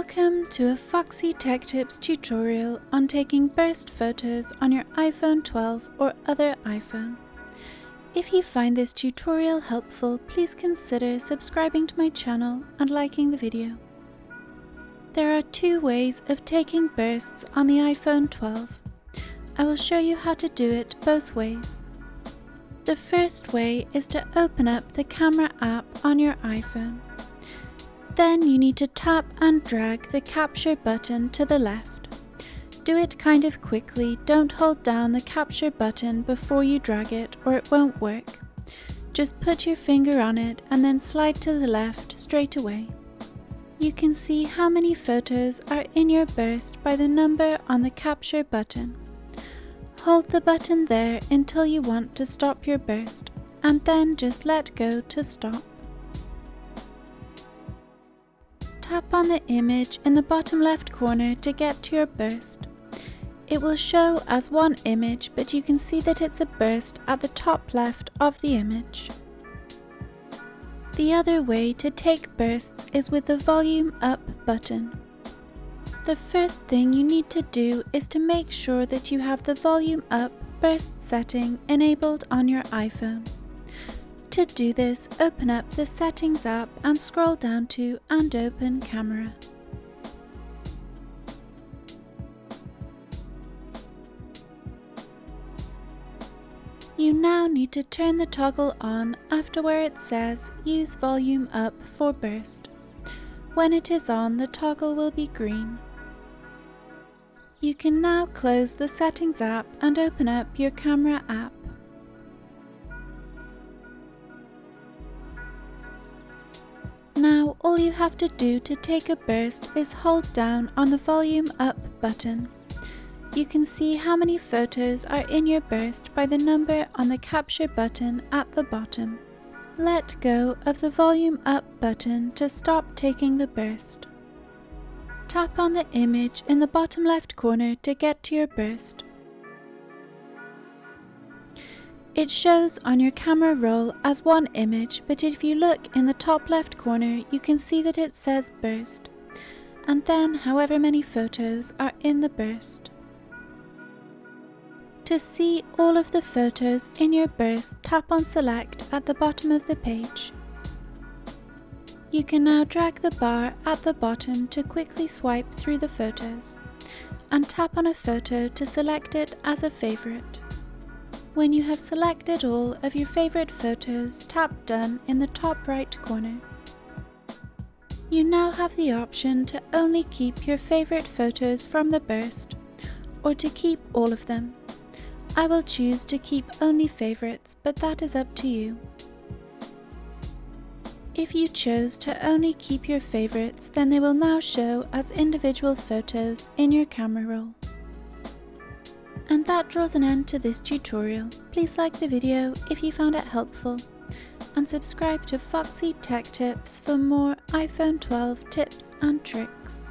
Welcome to a Foxy Tech Tips tutorial on taking burst photos on your iPhone 12 or other iPhone. If you find this tutorial helpful, please consider subscribing to my channel and liking the video. There are two ways of taking bursts on the iPhone 12. I will show you how to do it both ways. The first way is to open up the camera app on your iPhone. Then you need to tap and drag the capture button to the left. Do it kind of quickly, don't hold down the capture button before you drag it or it won't work. Just put your finger on it and then slide to the left straight away. You can see how many photos are in your burst by the number on the capture button. Hold the button there until you want to stop your burst, and then just let go to stop. Tap on the image in the bottom left corner to get to your burst. It will show as one image, but you can see that it's a burst at the top left of the image. The other way to take bursts is with the volume up button. The first thing you need to do is to make sure that you have the volume up burst setting enabled on your iPhone. To do this, open up the Settings app and scroll down to and open Camera. You now need to turn the toggle on after where it says Use Volume Up for Burst. When it is on, the toggle will be green. You can now close the Settings app and open up your Camera app. Now all you have to do to take a burst is hold down on the volume up button. You can see how many photos are in your burst by the number on the capture button at the bottom. Let go of the volume up button to stop taking the burst. Tap on the image in the bottom left corner to get to your burst. It shows on your camera roll as one image, but if you look in the top left corner, you can see that it says burst, and then however many photos are in the burst. To see all of the photos in your burst, tap on Select at the bottom of the page. You can now drag the bar at the bottom to quickly swipe through the photos, and tap on a photo to select it as a favorite. When you have selected all of your favorite photos, tap Done in the top right corner. You now have the option to only keep your favorite photos from the burst, or to keep all of them. I will choose to keep only favorites, but that is up to you. If you chose to only keep your favorites, then they will now show as individual photos in your camera roll. And that draws an end to this tutorial. Please like the video if you found it helpful, and subscribe to Foxy Tech Tips for more iPhone 12 tips and tricks.